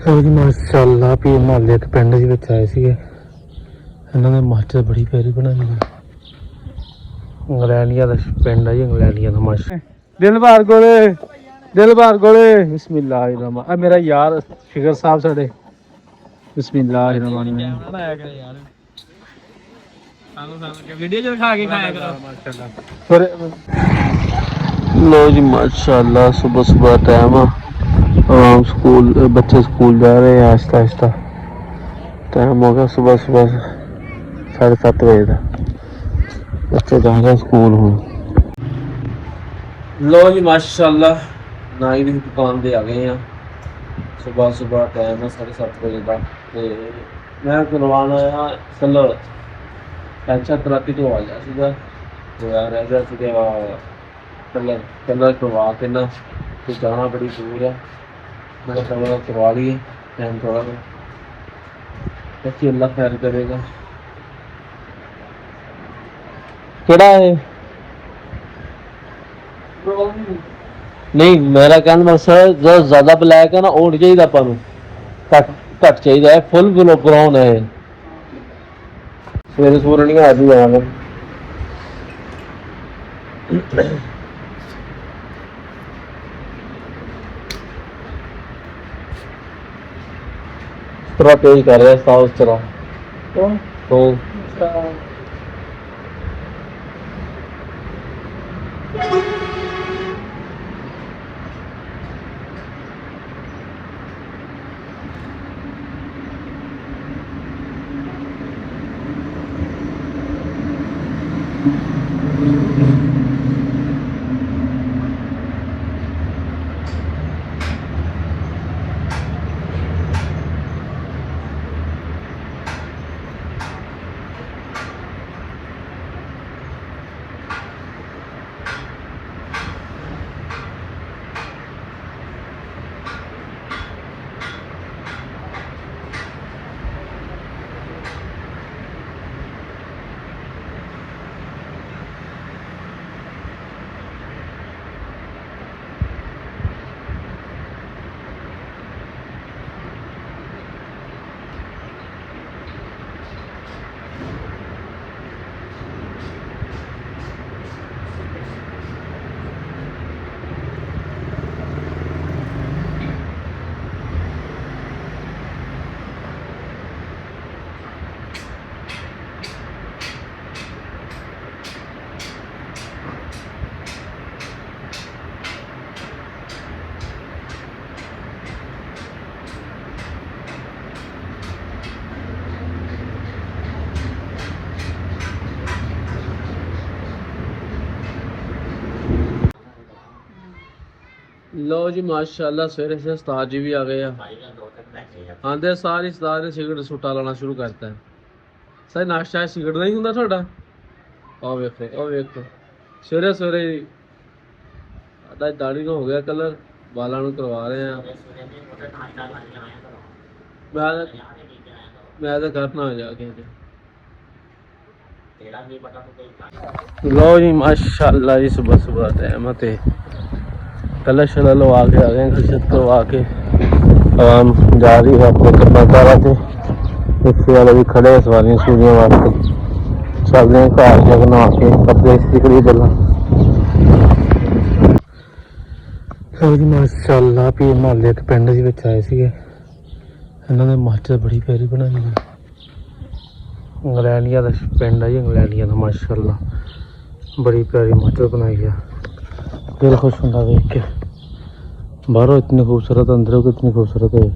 ਜੀ ਮਾਸ਼ਾਅੱਲਾ ਵੀ ਮੁਹੱਲੇ ਤੇ ਪਿੰਡ ਦੇ ਵਿੱਚ ਆਏ ਸੀਗੇ। ਇਹਨਾਂ ਨੇ ਮਸਜਿਦ ਬੜੀ ਪਿਆਰੀ ਬਣਾਈ ਹੈ। ਇੰਗਲੈਂਡੀਆ ਦਾ ਪਿੰਡ ਹੈ ਜੀ, ਇੰਗਲੈਂਡੀਆ ਦਾ ਮਾਸ਼ਾ ਦਿਲਬਾਰ ਕੋਲੇ ਬਿਸਮਿਲ੍ਲਾਹਿਰਰਹਮਾਨ। ਆ ਮੇਰਾ ਯਾਰ ਫਿਕਰ ਸਾਹਿਬ ਸਾਡੇ। ਬਿਸਮਿਲ੍ਲਾਹਿਰਰਹਮਾਨ ਵੀਡੀਓ ਚ ਦਿਖਾ ਕੇ ਖਾਇਆ ਕਰੋ ਮਾਸ਼ਾਅੱਲਾ। लो जी माशाल्लाह सुबह सुबह टाइम है। स्कूल बच्चे स्कूल जा रहे हैं आहिस्ता आहिस्ता। टाइम हो गया सुबह सुबह 7:30 बजे का। बच्चे जा रहे हैं स्कूल हूँ। लो जी माशाल्लाह नाई की दुकान पे आ गए हैं। सुबह सुबह टाइम है 7:30 बजे का। मैं करवाना आया कलर अच्छा कराती तो आ गया सीधा तो यार रह गया सीधे कलर कलर करवा के ना तो जाना बड़ी दूर है। मैंने कलर करवा लिए टाइम थोड़ा अच्छी अल्लाह खैर करेगा। केड़ा है नहीं मेरा कहना मकसद जो ज्यादा ब्लैक है ना वो नहीं चाहिए अपन घट चाहिए फुल ब्राउन है। सवेरे सूर नहीं आ जाएगा थोड़ा तेज कर रहा है साफ उस तरह तो लो जी माशाल्लाह सवेरे से उस्ताद जी भी आ गए आंदे सारी उस्ताद ने सिगरेट सुट्टा लाना शुरू करता है। सर नाश्ता सिगरेट नहीं होंगे थोड़ा आओ वेखो सवेरे सवेरे दाढ़ी हो गया कलर बालों को करवा रहे हैं। मैं तो घर ना जाके लो जी माशाल्लाह जी सुबह सुबह टाइम है कलर शलर लगा के आ गए खिचत करवा के आवाम जा रही है अपने कर्मकारा से। रिक्शे वाले भी खड़े हैं सवारियां सूरियां वास्ते चल रहे हैं घर जग नहा के कपड़े इस्त्री करिए गला। जी माशाल्लाह भी मुहल्ले ते पिंड दे विच आए सीगे। इन्हां ने मस्जिद बड़ी प्यारी बनाई है। इंग्लैंडिया का पिंड है जी, इंग्लैंडिया का माशाल्लाह बड़ी प्यारी मस्जिद बनाई है। दिल खुश होंदा देख के। बाहरों इतनी खूबसूरत अंदरों कितनी खूबसूरत है।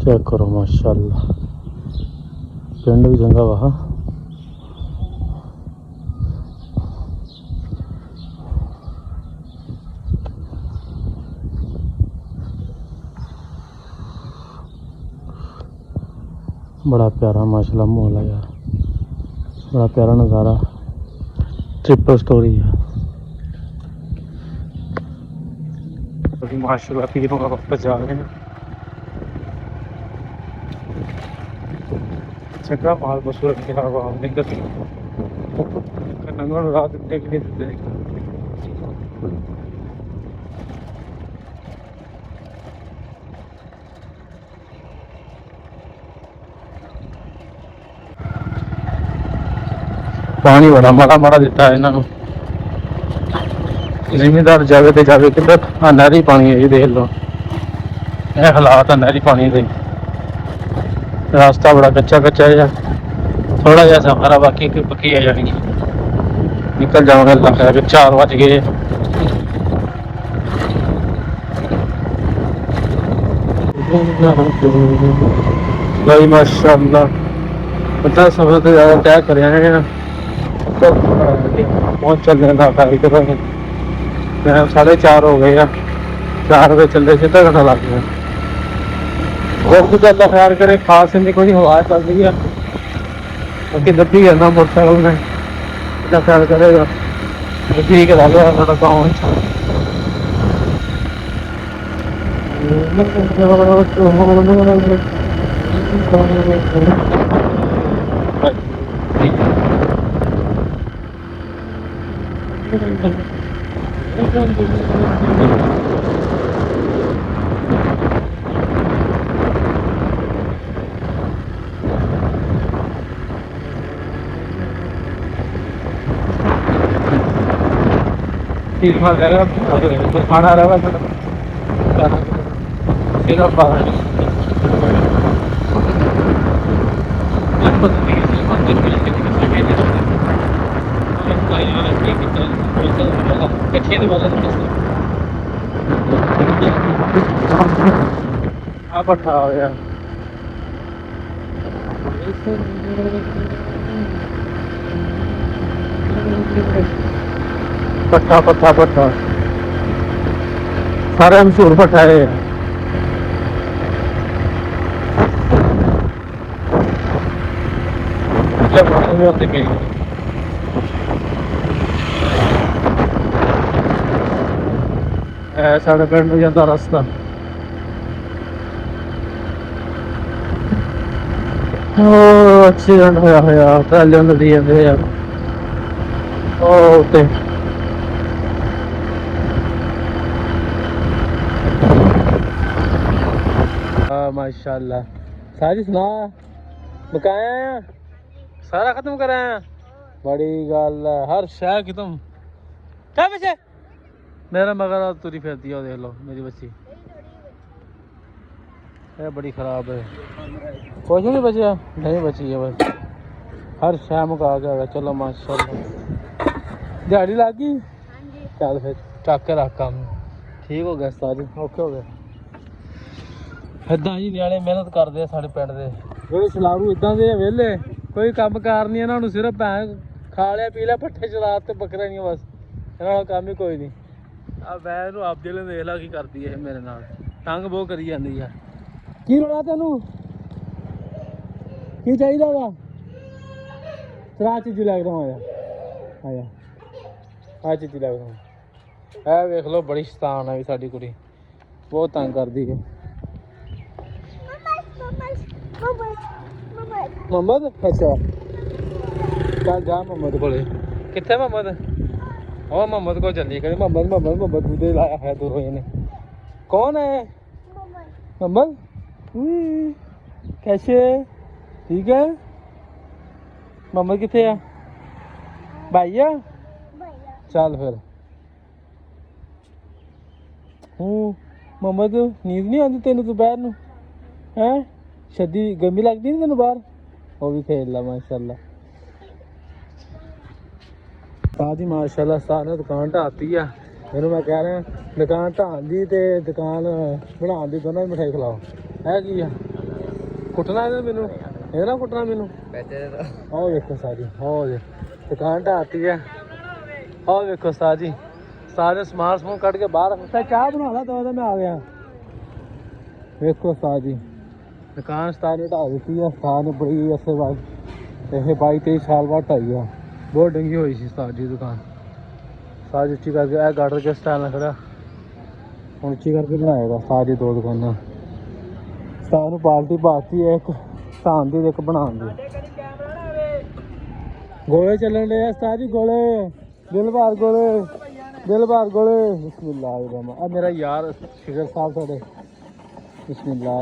चेक करो माशाल्लाह पिंड भी चंगा वा। बड़ा प्यारा माशाल्लाह माहौल है यार, बड़ा प्यारा नज़ारा। ट्रिपल स्टोरी है माशाल्लाह। पीरों का वापस जा रहे हैं। चंगा माल मशहूर किया हुआ हमने नंगन रात देखने देते ਪਾਣੀ ਬੜਾ ਮਾੜਾ ਮਾੜਾ ਦਿੱਤਾ ਇਹਨਾਂ ਨੂੰ। ਜ਼ਿਮੀਂਦਾਰ ਜਾਵੇ ਤੇ ਜਾਵੇ ਕਿੱਧਰ? ਆ ਨਹਿਰੀ ਪਾਣੀ ਹੈ ਜੀ, ਦੇਖ ਲਓ ਇਹ ਹਾਲਾਤ ਆ ਨਹਿਰੀ ਪਾਣੀ ਦੇ। ਰਾਸਤਾ ਬੜਾ ਕੱਚਾ ਕੱਚਾ ਜਿਹਾ, ਥੋੜਾ ਜਿਹਾ ਸਫਰ ਆ, ਬਾਕੀ ਪੱਕੀ ਆ ਜਾਣੀ। ਨਿਕਲ ਜਾਵਾਂਗੇ, ਲੱਗਦਾ ਕਿ 4 ਵੱਜ ਗਏ। भाई माशाअल्लाह पता सफर तो ज़्यादा तय कर पहुँच चल रहे हैं। 4:30 हो गए, 4 बजे चलते सीधा घंटा लग गया। और कुछ अल्लाह खैर करे, खास इतनी कोई हवा चल रही है, बाकी दबी करना मोटरसाइकिल में, अल्लाह खैर करेगा ठीक है। थोड़ा गाँव खाना रहा पट्ठा हो गया। पट्ठा पट्ठा पट्ठा सारे मशहूर पट्ठा है। साढ़े पिंड में जाता रास्ता एक्सीडेंट होया होया ट्राले नदी जाते यार। माशाल्लाह सारी सुना बकाया सारा खत्म कराया, बड़ी गल है। हर शह खत्म क्या बचे मेरा मगर तुरी फिरती है, देख लो मेरी बच्ची ये बड़ी खराब है, कुछ नहीं बचा, नहीं बची है बस, हर शह मुका गया। चलो माशाल्लाह दिहाड़ी लग गई, चल फिर चक के रख काम ठीक हो गया, सारी ओके हो गया। इदा ही नियाले मेहनत करते साढ़े पिंड के जो सलारू इदा के वेले, कोई काम कार नहीं, इन्होंने सिर्फ भैं खा लिया पी लिया पट्ठे चला ते बकरा नहीं, बस इन्होंने काम ही कोई नहीं। अब मैं आप दिल देख ला की करती है मेरे नाल, तंग बहुत करी जाती है। की रोना तेनू की चाहिए वा त्रा चीजी लग रहा आया आया आ चीजी लग रहा है। वेख लो बड़ी शैतान है साडी कुड़ी, बहुत तंग करती है। मोहम्मद अच्छा चल जा मोहम्मद को कितने मोहम्मद और मोहम्मद को चलिए कहीं मोहम्मद मोहम्मद मोहम्मद दूधे लाया है दूर हो ने। कौन है मोहम्मद? कैसे ठीक है मोहम्मद कितने है भैया? चल फिर मोहम्मद नींद नहीं आती तेन दोपहर नूं हैं? शदी गर्मी लगती नहीं तेन बाहर? वो भी खेल ला माशाल्लाह। सादी माशाल्लाह सारे दुकान ढाती है, मैनू मैं कह रहा दुकान ढान दी ते दुकान बनाने दी दोनों मिठाई खिलाओ। है की है कुटना है मैनू, ये ना कुटना मैनू। आओ देखो सारी हो दुकान ढाती है, आओ देखो साजी सारे समान समून कट के बाहर चाह बना ला तो मैं आ गया। देखो साजी दुकान स्टार ने ढा दी है, स्टार ने बड़ी अरसे बाद 22-23 साल बाद ढाई है, बहुत डंगी हुई सी स्टार जी दुकान। साज उच्ची करके गार्डर के स्टाइल ना खड़ा हम उच्ची करके बनाएगा सारी 2 दुकाना। स्टार पार्टी पाती है एक स्थान दी एक बना दी। गोले चलन डे स्टार जी, गोले दिल बार गोले दिल बार गोले। बिस्मिल्लाह अब मेरा यार शिखर साहब थोड़े बिस्मिल्लाह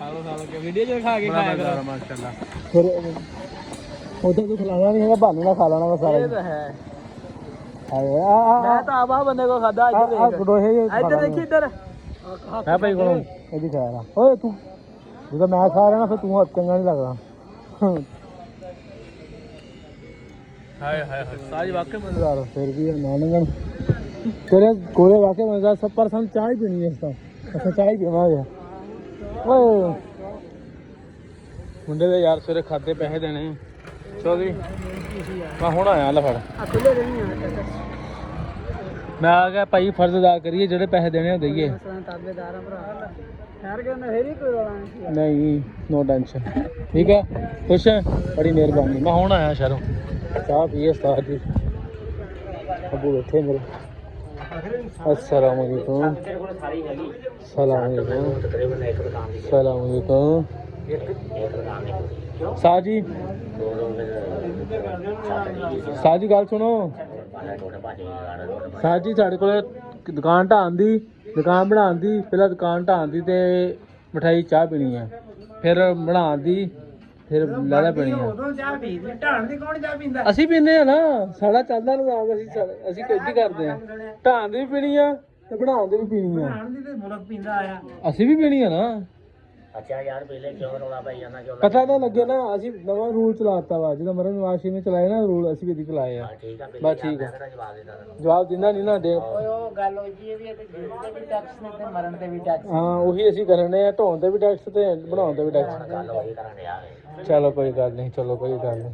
ਖਾ ਕੇ ਵੀਡੀਓ ਚ ਖਾ ਕੇ ਖਾਇਆ ਕਰੋ ਮਾਸ਼ਾਅੱਲਾ। ਫਿਰ ਉਦੋਂ ਤੂੰ ਖਿਲਾਉਣਾ ਨਹੀਂ ਹੈਗਾ, ਬਹਾਨੇ ਨਾਲ ਖਾ ਲੈਣਾ ਵਾ ਸਾਰਾ। ਇਹ ਤਾਂ ਹੈ। ਮੈਂ ਤਾਂ ਆਵਾ ਬੰਦੇ ਕੋ ਖਾਦਾ ਇੱਧਰ ਦੇਖੀ ਇੱਧਰ ਹੈ ਭਾਈ ਕੋਲੋਂ ਇਹਦੀ ਖਾ ਲਾ। ਓਏ ਤੂੰ ਜਦੋਂ ਮੈਂ ਖਾ ਰਿਹਾ ਨਾ ਫਿਰ ਤੂੰ ਚੰਗਾ ਨਹੀਂ ਲੱਗਦਾ। ਹਾਏ ਹਾਏ ਸਾਜ ਵਾਕਈ ਮਜ਼ੇਦਾਰ। ਫਿਰ ਵੀ ਨਾ ਲੰਗਣ ਤੇਰੇ ਕੋਲੇ ਵਾਕਈ ਮਜ਼ੇਦਾਰ। ਸਭ ਪਰ ਸਾਨੂੰ ਚਾਹ ਹੀ ਪੀਣੀ ਹੈ ਇਸ ਤਾਂ। ਅੱਛਾ ਚਾਹ ਹੀ ਪੀਵਾਂਗੇ। ਓਏ ਮੁੰਡੇ ਦੇ ਯਾਰ ਸਵੇਰੇ ਖਾਦੇ ਪੈਸੇ ਦੇਣੇ ਚੌਧਰੀ। ਮੈਂ ਹੁਣ ਆਇਆ ਲੈ ਫੜ। ਮੈਂ ਆ ਗਿਆ ਭਾਈ, ਫਰਜ਼ ਅਦਾ ਕਰੀਏ, ਜਿਹੜੇ ਪੈਸੇ ਦੇਣੇ ਉਹ ਦਈਏ। ਨਹੀਂ ਨੋ ਟੈਨਸ਼ਨ, ਠੀਕ ਹੈ ਖੁਸ਼ ਹੈ, ਬੜੀ ਮਿਹਰਬਾਨੀ। ਮੈਂ ਹੁਣ ਆਇਆ ਸ਼ਹਿਰੋਂ, ਚਾਹ ਪੀਏ ਉਸਤਾਦ ਜੀ। ਅੱਬੂ ਬੈਠੇ ਮੇਰੇ। अस्सलाम वालेकुम। सलाम वालेकुम। सलाम वालेकुम। साजी साजी गल सुनो साजी, साढ़े को दुकान ढाण दी, दुकान बनाने दी, पहले दुकान ढाण दी ते मिठाई चाह पीनी है, फिर बनाने दी, फिर लैदा पीनी है। असी पीने आ ना, साड़ा चलदा निजाम। असी किद्दी करदे आ, ढाण दी भी पीनी आ ते बनाने दी भी पीनी आ। असी भी पीनी आ ना। अच्छा यार पहले क्यों रोला पाई जाना, क्यों पता तो लगे ना। असी नवा रूल चलाता वा, जो मरन नवाज शरीफ ने चलाए ना रूल, असी भी चलाए आ। बस ठीक है, जवाब दिंदा नहीं ना दे। हाँ ਉਹੀ ਅਸੀਂ ਕਰਨੇ ਆ, ਢੋਣ ਤੇ ਵੀ ਟੈਕਸ ਤੇ ਬਣਾਉਣ ਤੇ ਵੀ ਟੈਕਸ। ਚਲੋ ਕੋਈ ਗੱਲ ਨਹੀਂ, ਚਲੋ ਕੋਈ ਗੱਲ ਨਹੀਂ।